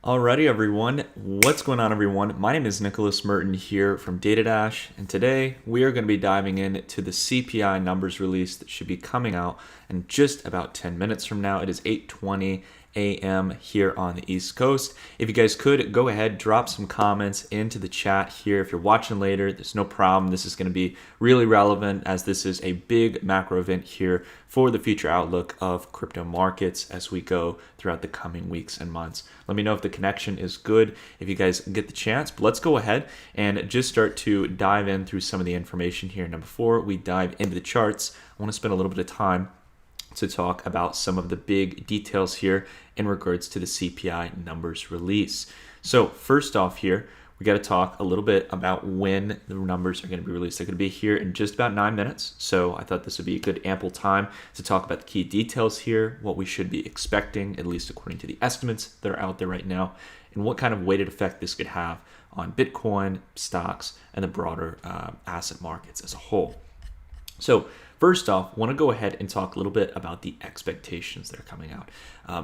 Alrighty, everyone. What's going on, everyone? My name is Nicholas Merton here from DataDash, and today we are going to be diving into the CPI numbers release that should be coming out in just about 10 minutes from now. It is 8:20 a.m. here on the East Coast. If you guys could go ahead, drop some comments into the chat here. If you're watching later, there's no problem. This is going to be really relevant as this is a big macro event here for the future outlook of crypto markets as we go throughout the coming weeks and months. Let me know if the connection is good, if you guys get the chance. But let's go ahead and just start to dive in through some of the information here. Now, before we dive into the charts, I want to spend a little bit of time to talk about some of the big details here in regards to the CPI numbers release. So first off here, we got to talk a little bit about when the numbers are going to be released. They're going to be here in just about 9 minutes. So I thought this would be a good ample time to talk about the key details here, what we should be expecting, at least according to the estimates that are out there right now, and what kind of weighted effect this could have on Bitcoin, stocks, and the broader asset markets as a whole. So first off, I want to go ahead and talk a little bit about the expectations that are coming out.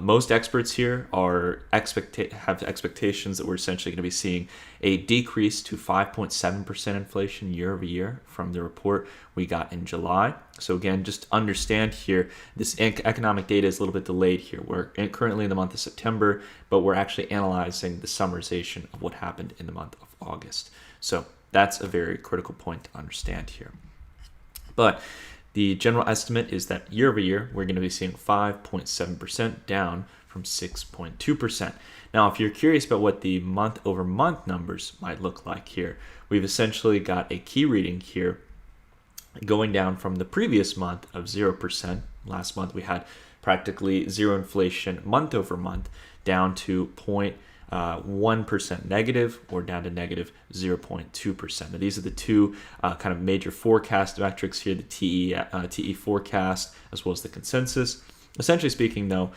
Most experts here have expectations that we're essentially going to be seeing a decrease to 5.7% inflation year over year from the report we got in July. So again, just understand here, this economic data is a little bit delayed here. We're currently in the month of September, but we're actually analyzing the summarization of what happened in the month of August. So that's a very critical point to understand here. But the general estimate is that year over year, we're going to be seeing 5.7% down from 6.2%. Now, if you're curious about what the month over month numbers might look like here, we've essentially got a key reading here going down from the previous month of 0%. Last month, we had practically zero inflation month over month down to 1% negative or down to negative 0.2%. Now, these are the two kind of major forecast metrics here, the TE forecast as well as the consensus. Essentially speaking, though,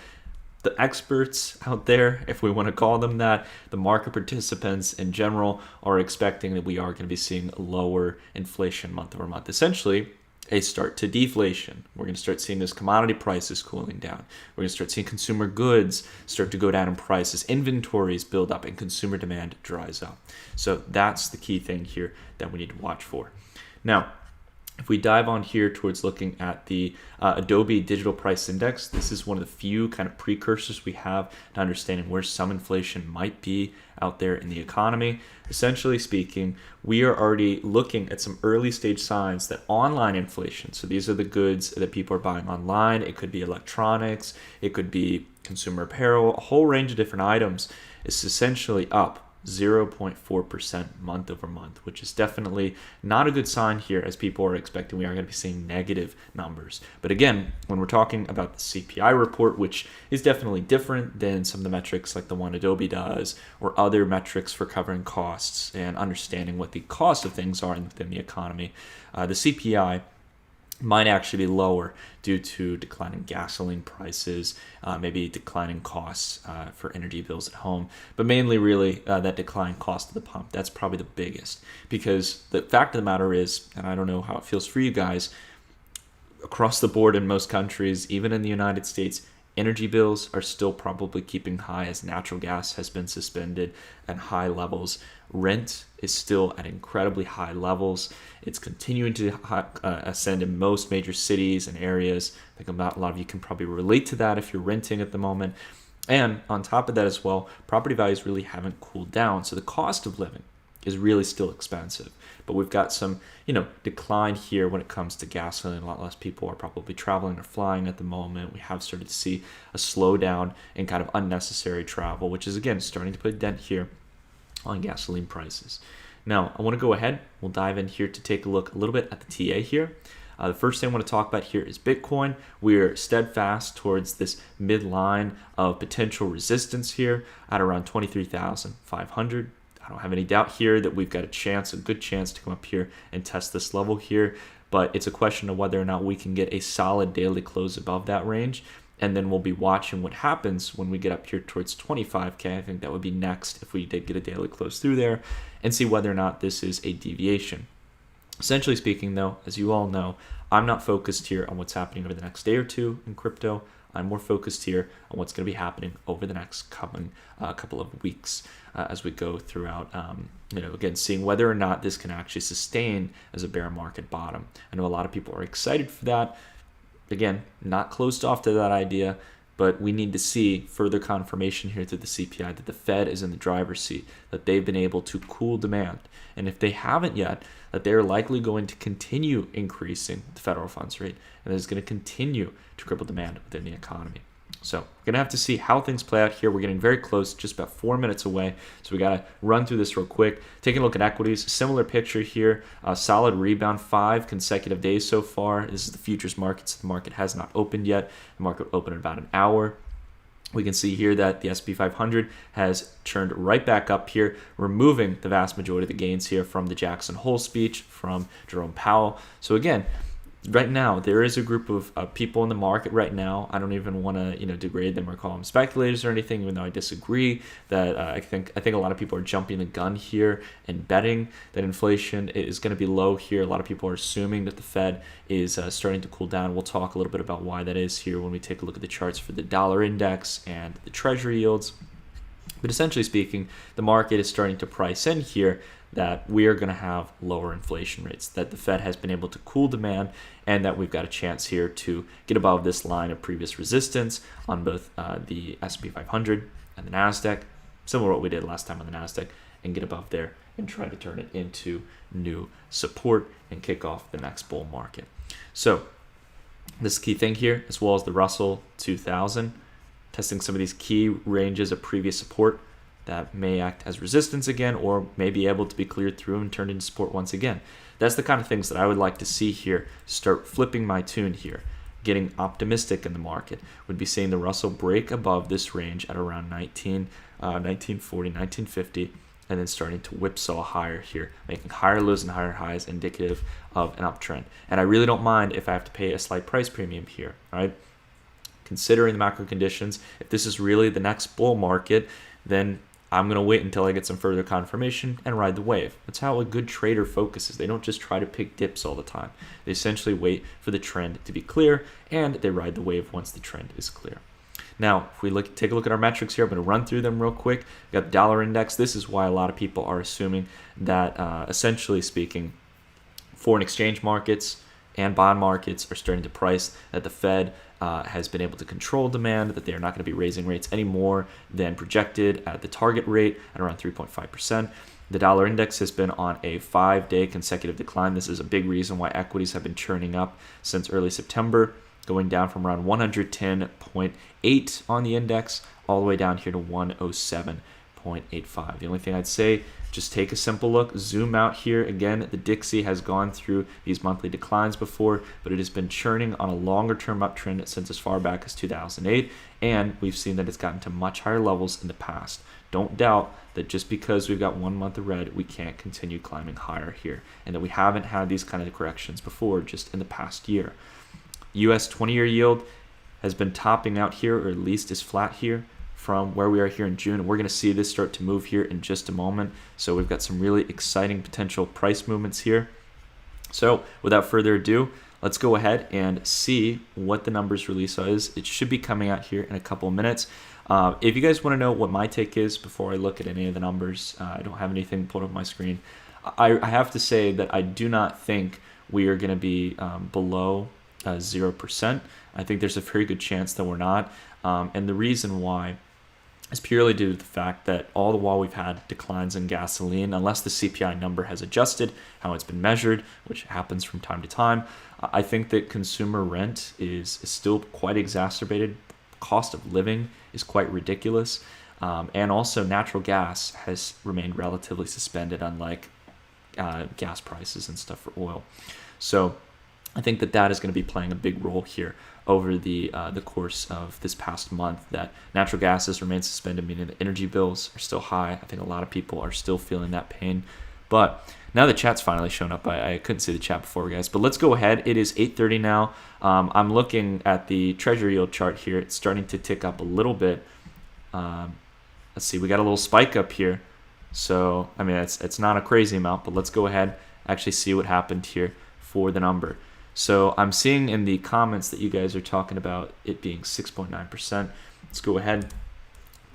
the experts out there, if we want to call them that, the market participants in general are expecting that we are going to be seeing lower inflation month over month. Essentially, a start to deflation. We're going to start seeing those commodity prices cooling down. We're going to start seeing consumer goods start to go down in prices, inventories build up, and consumer demand dries up. So that's the key thing here that we need to watch for. Now, if we dive on here towards looking at the Adobe Digital Price Index, this is one of the few kind of precursors we have to understanding where some inflation might be out there in the economy. Essentially speaking, we are already looking at some early stage signs that online inflation, so these are the goods that people are buying online, it could be electronics, it could be consumer apparel, a whole range of different items, is essentially up 0.4% month over month, which is definitely not a good sign here as people are expecting we are going to be seeing negative numbers. But again, when we're talking about the CPI report, which is definitely different than some of the metrics like the one Adobe does or other metrics for covering costs and understanding what the cost of things are within the economy, the CPI might actually be lower due to declining gasoline prices, maybe declining costs for energy bills at home, but mainly really that decline cost of the pump. That's probably the biggest, because the fact of the matter is, and I don't know how it feels for you guys, across the board in most countries, even in the United States, energy bills are still probably keeping high as natural gas has been suspended at high levels. Rent is still at incredibly high levels. It's continuing to ascend in most major cities and areas. I think a lot of you can probably relate to that if you're renting at the moment. And on top of that as well, property values really haven't cooled down. So the cost of living is really still expensive. But we've got some, decline here when it comes to gasoline. A lot less people are probably traveling or flying at the moment. We have started to see a slowdown in kind of unnecessary travel, which is, again, starting to put a dent here on gasoline prices. Now, I want to go ahead. We'll dive in here to take a look a little bit at the TA here. The first thing I want to talk about here is Bitcoin. We're steadfast towards this midline of potential resistance here at around 23,500. I don't have any doubt here that we've got a good chance to come up here and test this level here, but it's a question of whether or not we can get a solid daily close above that range, and then we'll be watching what happens when we get up here towards 25K. I think that would be next if we did get a daily close through there, and see whether or not this is a deviation. Essentially speaking, though, as you all know, I'm not focused here on what's happening over the next day or two in crypto. I'm more focused here on what's going to be happening over the next coming couple of weeks as we go throughout, again, seeing whether or not this can actually sustain as a bear market bottom. I know a lot of people are excited for that. Again, not closed off to that idea, but we need to see further confirmation here through the CPI that the Fed is in the driver's seat, that they've been able to cool demand. And if they haven't yet, that they're likely going to continue increasing the federal funds rate, and that is going to continue to cripple demand within the economy. So we're going to have to see how things play out here. We're getting very close, just about 4 minutes away. So we got to run through this real quick. Taking a look at equities, similar picture here. Solid rebound, 5 consecutive days so far. This is the futures market, so the market has not opened yet. The market will open in about an hour. We can see here that the S&P 500 has turned right back up here, removing the vast majority of the gains here from the Jackson Hole speech from Jerome Powell. So again, right now, there is a group of people in the market right now. I don't even want to, degrade them or call them speculators or anything, even though I disagree. That I think a lot of people are jumping the gun here and betting that inflation is going to be low here. A lot of people are assuming that the Fed is starting to cool down. We'll talk a little bit about why that is here when we take a look at the charts for the dollar index and the Treasury yields. But essentially speaking, the market is starting to price in here that we are going to have lower inflation rates, that the Fed has been able to cool demand, and that we've got a chance here to get above this line of previous resistance on both the S&P 500 and the NASDAQ, similar to what we did last time on the NASDAQ, and get above there and try to turn it into new support and kick off the next bull market. So this is the key thing here, as well as the Russell 2000, testing some of these key ranges of previous support that may act as resistance again, or may be able to be cleared through and turned into support once again. That's the kind of things that I would like to see here start flipping my tune here, getting optimistic in the market. Would be seeing the Russell break above this range at around 1940, 1950, and then starting to whipsaw higher here, making higher lows and higher highs indicative of an uptrend. And I really don't mind if I have to pay a slight price premium here, right? Considering the macro conditions, if this is really the next bull market, then I'm going to wait until I get some further confirmation and ride the wave. That's how a good trader focuses. They don't just try to pick dips all the time. They essentially wait for the trend to be clear, and they ride the wave once the trend is clear. Now, if we take a look at our metrics here, I'm going to run through them real quick. We got the dollar index. This is why a lot of people are assuming that, essentially speaking, foreign exchange markets and bond markets are starting to price that the Fed has been able to control demand, that they are not going to be raising rates any more than projected at the target rate at around 3.5%. The dollar index has been on a 5-day consecutive decline. This is a big reason why equities have been churning up since early September, going down from around 110.8 on the index all the way down here to 107.85. The only thing I'd say, just take a simple look, zoom out here. Again, the Dixie has gone through these monthly declines before, but it has been churning on a longer term uptrend since as far back as 2008, and we've seen that it's gotten to much higher levels in the past. Don't doubt that just because we've got 1 month of red, we can't continue climbing higher here, and that we haven't had these kind of corrections before just in the past year. US 20-year yield has been topping out here, or at least is flat here from where we are here in June, and we're going to see this start to move here in just a moment. So we've got some really exciting potential price movements here. So without further ado, let's go ahead and see what the numbers release is. It should be coming out here in a couple of minutes. If you guys want to know what my take is before I look at any of the numbers, I don't have anything pulled up my screen. I have to say that I do not think we are going to be below 0%. I think there's a very good chance that we're not. And the reason why is purely due to the fact that all the while we've had declines in gasoline, unless the CPI number has adjusted how it's been measured, which happens from time to time, I think that consumer rent is still quite exacerbated. Cost of living is quite ridiculous. And also natural gas has remained relatively suspended, unlike gas prices and stuff for oil. So I think that is going to be playing a big role here over the course of this past month, that natural gas has remained suspended, meaning the energy bills are still high. I think a lot of people are still feeling that pain. But now the chat's finally shown up. I couldn't see the chat before, guys. But let's go ahead. It is 8:30 now. I'm looking at the Treasury yield chart here. It's starting to tick up a little bit. Let's see. We got a little spike up here. So, I mean, it's not a crazy amount, but let's go ahead actually see what happened here for the number. So I'm seeing in the comments that you guys are talking about it being 6.9%. Let's go ahead,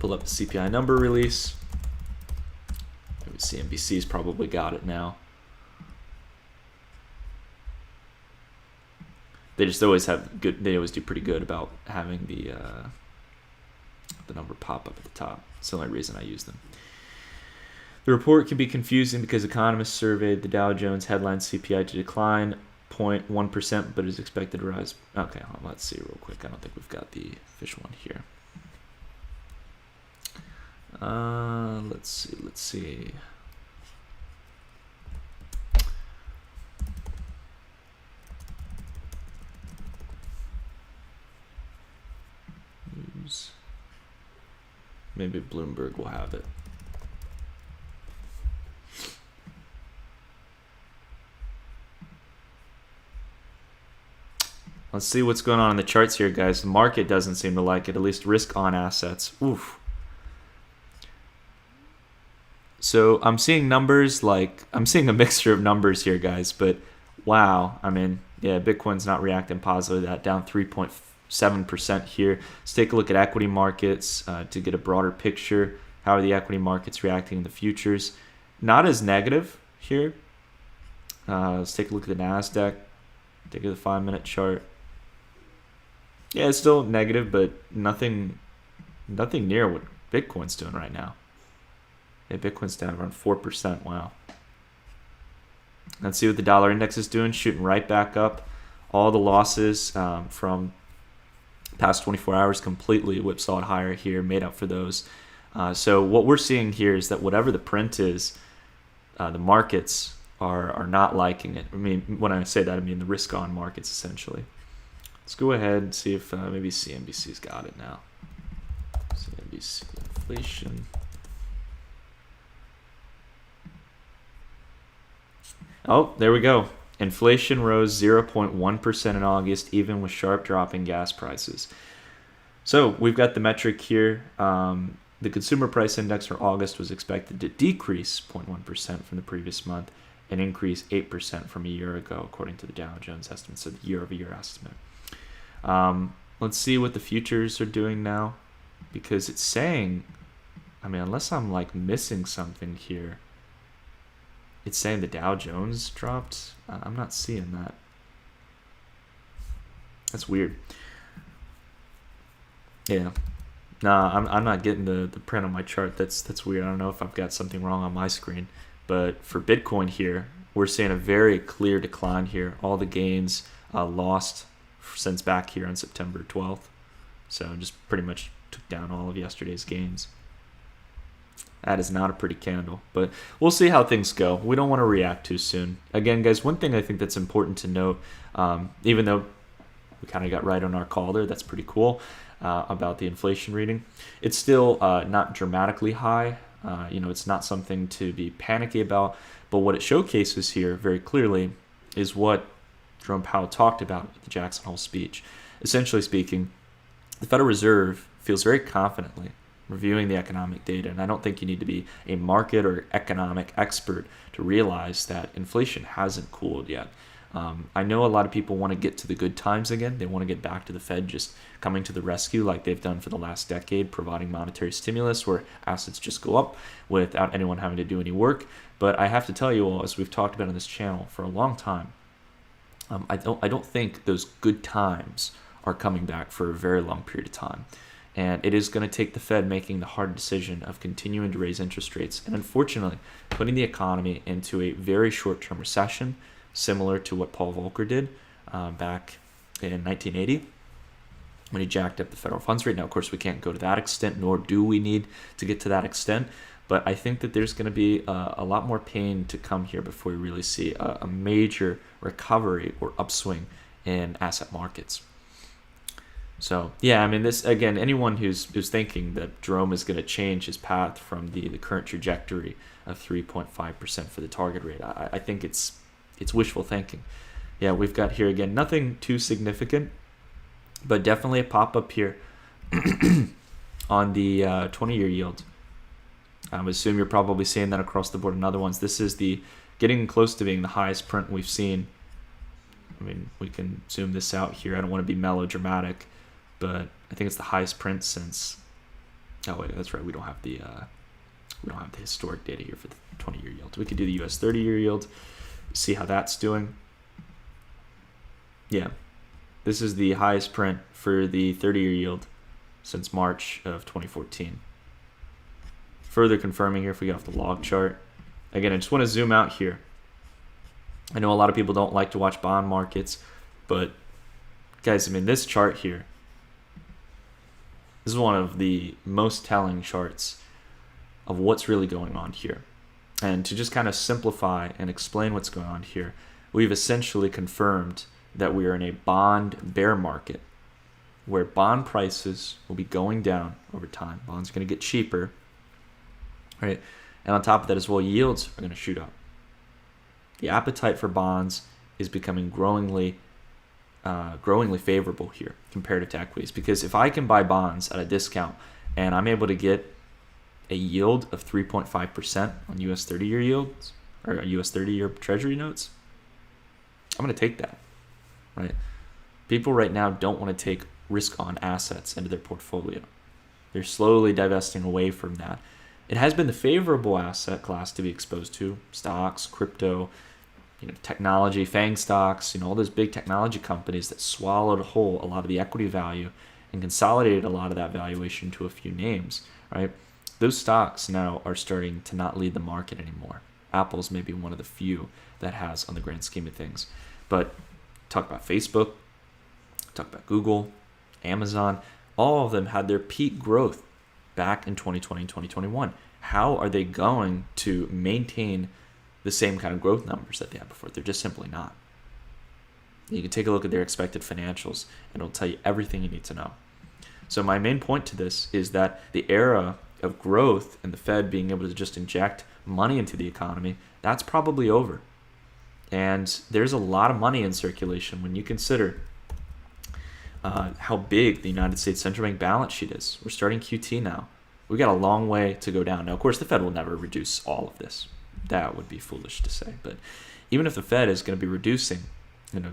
pull up the CPI number release. CNBC's probably got it now. They just always have good. They always do pretty good about having the number pop up at the top. It's the only reason I use them. The report can be confusing because economists surveyed the Dow Jones headline CPI to decline 0.1%, but is expected to rise. Okay, let's see real quick. I don't think we've got the official one here. Let's see. News. Maybe Bloomberg will have it. Let's see what's going on in the charts here, guys. The market doesn't seem to like it, at least risk on assets. Oof. So I'm seeing numbers I'm seeing a mixture of numbers here, guys, but wow. I mean, yeah, Bitcoin's not reacting positively to that, down 3.7% here. Let's take a look at equity markets to get a broader picture. How are the equity markets reacting in the futures? Not as negative here. Let's take a look at the NASDAQ. Take a look at the 5-minute chart. Yeah, it's still negative, but nothing near what Bitcoin's doing right now. Yeah, Bitcoin's down around 4%. Wow. Let's see what the dollar index is doing. Shooting right back up. All the losses from past 24 hours completely whipsawed higher here, made up for those. So what we're seeing here is that whatever the print is, the markets are not liking it. I mean, when I say that, I mean the risk-on markets, essentially. Let's go ahead and see if maybe CNBC's got it now. CNBC inflation. Oh, there we go. Inflation rose 0.1% in August, even with sharp drop in gas prices. So we've got the metric here. The consumer price index for August was expected to decrease 0.1% from the previous month and increase 8% from a year ago, according to the Dow Jones estimate, so the year-over-year estimate. Let's see what the futures are doing now, because it's saying, I mean, unless I'm missing something here, it's saying the Dow Jones dropped. I'm not seeing that. That's weird. Yeah. Nah, I'm not getting the print on my chart. That's weird. I don't know if I've got something wrong on my screen. But for Bitcoin here, we're seeing a very clear decline here. All the gains lost since back here on September 12th. So just pretty much took down all of yesterday's gains. That is not a pretty candle, but we'll see how things go. We don't want to react too soon. Again, guys, one thing I think that's important to note, even though we kind of got right on our call there, that's pretty cool, about the inflation reading. It's still not dramatically high. It's not something to be panicky about, but what it showcases here very clearly is what Jerome Powell talked about at the Jackson Hole speech. Essentially speaking, the Federal Reserve feels very confidently reviewing the economic data, and I don't think you need to be a market or economic expert to realize that inflation hasn't cooled yet. I know a lot of people want to get to the good times again. They want to get back to the Fed just coming to the rescue like they've done for the last decade, providing monetary stimulus where assets just go up without anyone having to do any work. But I have to tell you all, as we've talked about on this channel for a long time, I don't think those good times are coming back for a very long period of time. And it is going to take the Fed making the hard decision of continuing to raise interest rates and, unfortunately, putting the economy into a very short-term recession, similar to what Paul Volcker did back in 1980 when he jacked up the federal funds rate. Now, of course, we can't go to that extent, nor do we need to get to that extent. But I think that there's going to be a lot more pain to come here before we really see a major recovery or upswing in asset markets. So, yeah, I mean, this, again, anyone who's thinking that Jerome is going to change his path from the current trajectory of 3.5% for the target rate, I think it's wishful thinking. Yeah, we've got here, again, nothing too significant, but definitely a pop-up here on the 20-year yield. I would assume you're probably seeing that across the board in other ones. This is getting close to being the highest print we've seen I mean, we can zoom this out here. I don't want to be melodramatic, but I think it's the highest print since. Oh wait, that's right. We don't have the historic data here for the 20-year yield. We could do the U.S. 30-year yield, see how that's doing. Yeah, this is the highest print for the 30-year yield since March of 2014. Further confirming here, if we get off the log chart. Again, I just want to zoom out here. I know a lot of people don't like to watch bond markets, but guys, I mean, this chart here, this is one of the most telling charts of what's really going on here. And to just kind of simplify and explain what's going on here, we've essentially confirmed that we are in a bond bear market where bond prices will be going down over time. Bonds are going to get cheaper, right? And on top of that as well, yields are going to shoot up. The appetite for bonds is becoming growingly favorable here compared to equities, because if I can buy bonds at a discount and I'm able to get a yield of 3.5% on US 30-year yields or US 30-year Treasury notes, I'm going to take that, right? People right now don't want to take risk on assets into their portfolio. They're slowly divesting away from that. It has been the favorable asset class to be exposed to: stocks, crypto, technology, FANG stocks, all those big technology companies that swallowed whole a lot of the equity value and consolidated a lot of that valuation to a few names, right? Those stocks now are starting to not lead the market anymore. Apple's maybe one of the few that has on the grand scheme of things. But talk about Facebook, talk about Google, Amazon, all of them had their peak growth back in 2020 and 2021. How are they going to maintain the same kind of growth numbers that they had before? They're just simply not. You can take a look at their expected financials and it'll tell you everything you need to know. So my main point to this is that the era of growth and the Fed being able to just inject money into the economy, that's probably over. And there's a lot of money in circulation when you consider how big the United States Central Bank balance sheet is. We're starting QT now. We got a long way to go down. Now, of course, the Fed will never reduce all of this. That would be foolish to say. But even if the Fed is going to be reducing,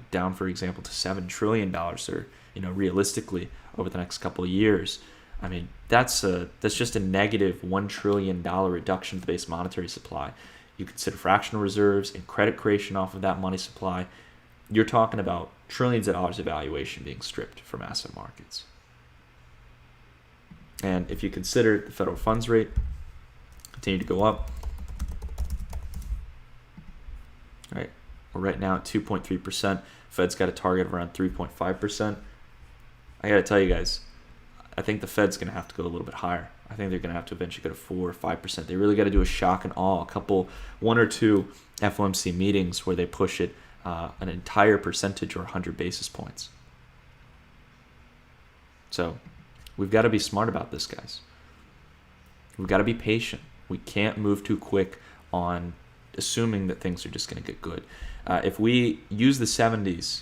down, for example, to $7 trillion or, realistically over the next couple of years, I mean, that's just a negative $1 trillion reduction to the base monetary supply. You consider fractional reserves and credit creation off of that money supply. You're talking about trillions of dollars of valuation being stripped from asset markets. And if you consider the federal funds rate continue to go up, right? We're right now at 2.3%. Fed's got a target of around 3.5%. I got to tell you guys, I think the Fed's going to have to go a little bit higher. I think they're going to have to eventually go to 4 or 5%. They really got to do a shock and awe, one or two FOMC meetings where they push it an entire percentage or 100 basis points. So we've got to be smart about this, guys. We've got to be patient. We can't move too quick on assuming that things are just going to get good. If we use the 70s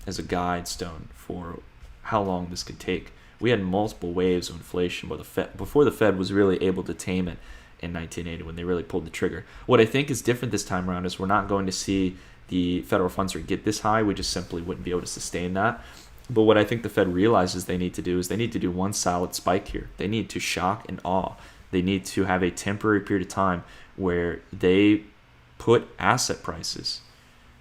as a guide stone for how long this could take, we had multiple waves of inflation before the Fed was really able to tame it in 1980 when they really pulled the trigger. What I think is different this time around is we're not going to see the federal funds rate get this high. We just simply wouldn't be able to sustain that. But what I think the Fed realizes they need to do is they need to do one solid spike here. They need to shock and awe. They need to have a temporary period of time where they put asset prices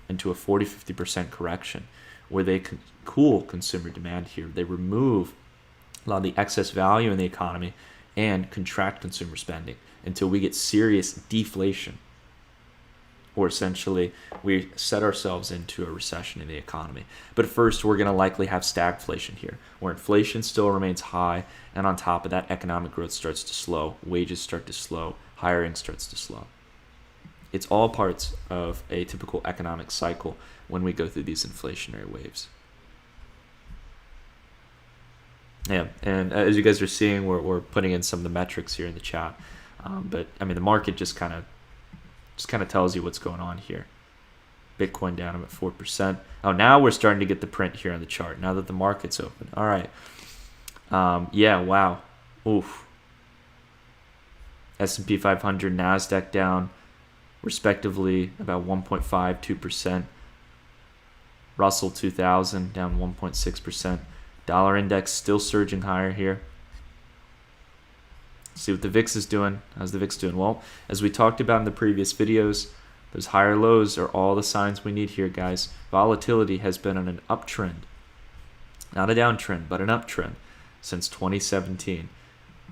into a 40-50% correction, where they can cool consumer demand here. They remove a lot of the excess value in the economy and contract consumer spending until we get serious deflation, or essentially we set ourselves into a recession in the economy. But first, we're going to likely have stagflation here, where inflation still remains high, and on top of that, economic growth starts to slow, wages start to slow, hiring starts to slow. It's all parts of a typical economic cycle when we go through these inflationary waves. Yeah, and as you guys are seeing, we're putting in some of the metrics here in the chat. But I mean, the market just kind of tells you what's going on here. Bitcoin down about 4%. Oh, now we're starting to get the print here on the chart. Now that the market's open. All right. Yeah. Wow. Oof. S&P 500, Nasdaq down, respectively, about 1.5, 2%. Russell 2000 down 1.6%. Dollar index still surging higher here. See what the VIX is doing. How's the VIX doing? Well, as we talked about in the previous videos, those higher lows are all the signs we need here, guys. Volatility has been on an uptrend. Not a downtrend, but an uptrend since 2017.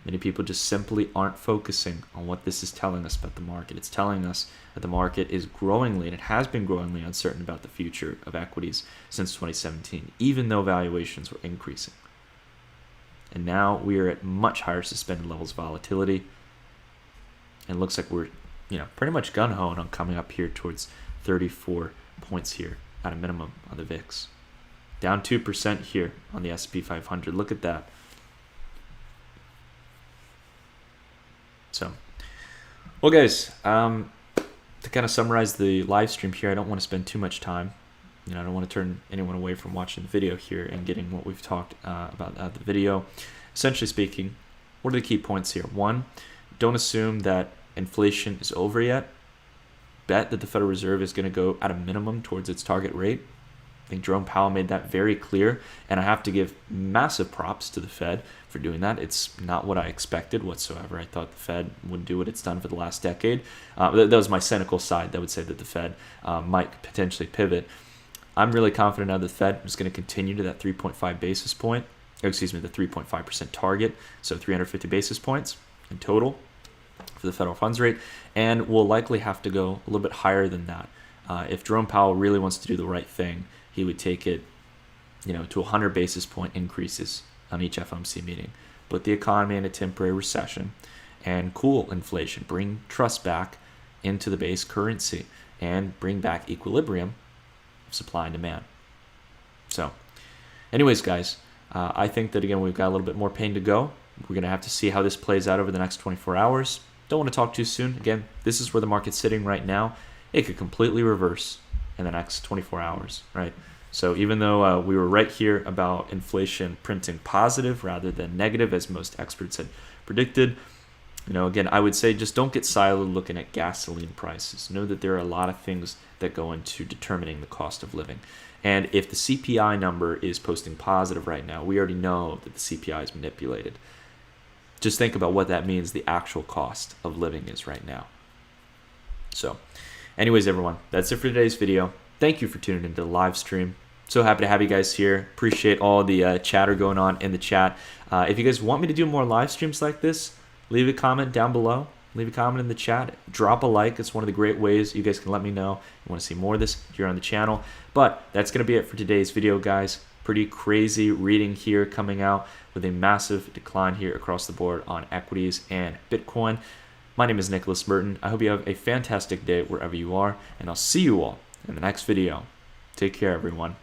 Many people just simply aren't focusing on what this is telling us about the market. It's telling us that the market is growingly, and it has been growingly uncertain about the future of equities since 2017, even though valuations were increasing. And now we are at much higher suspended levels of volatility. And it looks like we're, pretty much gun-hoing on coming up here towards 34 points here at a minimum on the VIX. Down 2% here on the S&P 500. Look at that. So, well, guys, to kind of summarize the live stream here, I don't want to spend too much time. I don't want to turn anyone away from watching the video here and getting what we've talked about the video. Essentially speaking, what are the key points here? One, don't assume that inflation is over yet. Bet that the Federal Reserve is going to go at a minimum towards its target rate. I think Jerome Powell made that very clear, and I have to give massive props to the Fed for doing that. It's not what I expected whatsoever. I thought the Fed would do what it's done for the last decade. That was my cynical side that would say that the Fed might potentially pivot. I'm really confident now the Fed is going to continue to that 3.5 basis point, the 3.5% target, so 350 basis points in total for the federal funds rate, and we'll likely have to go a little bit higher than that. If Jerome Powell really wants to do the right thing, he would take it, to 100 basis point increases on each FOMC meeting, put the economy in a temporary recession, and cool inflation, bring trust back into the base currency, and bring back equilibrium of supply and demand. So, anyways, guys, I think that, again, we've got a little bit more pain to go. We're going to have to see how this plays out over the next 24 hours. Don't want to talk too soon. Again, this is where the market's sitting right now. It could completely reverse in the next 24 hours, right? So even though we were right here about inflation printing positive rather than negative, as most experts had predicted, again, I would say just don't get siloed looking at gasoline prices. Know that there are a lot of things that go into determining the cost of living. And if the CPI number is posting positive right now, we already know that the CPI is manipulated. Just think about what that means the actual cost of living is right now. So, anyways, everyone, that's it for today's video. Thank you for tuning into the live stream. So happy to have you guys here. Appreciate all the chatter going on in the chat. If you guys want me to do more live streams like this, leave a comment down below. Leave a comment in the chat. Drop a like. It's one of the great ways you guys can let me know you want to see more of this here on the channel. But that's going to be it for today's video, guys. Pretty crazy reading here coming out with a massive decline here across the board on equities and Bitcoin. My name is Nicholas Merton. I hope you have a fantastic day wherever you are, and I'll see you all in the next video. Take care, everyone.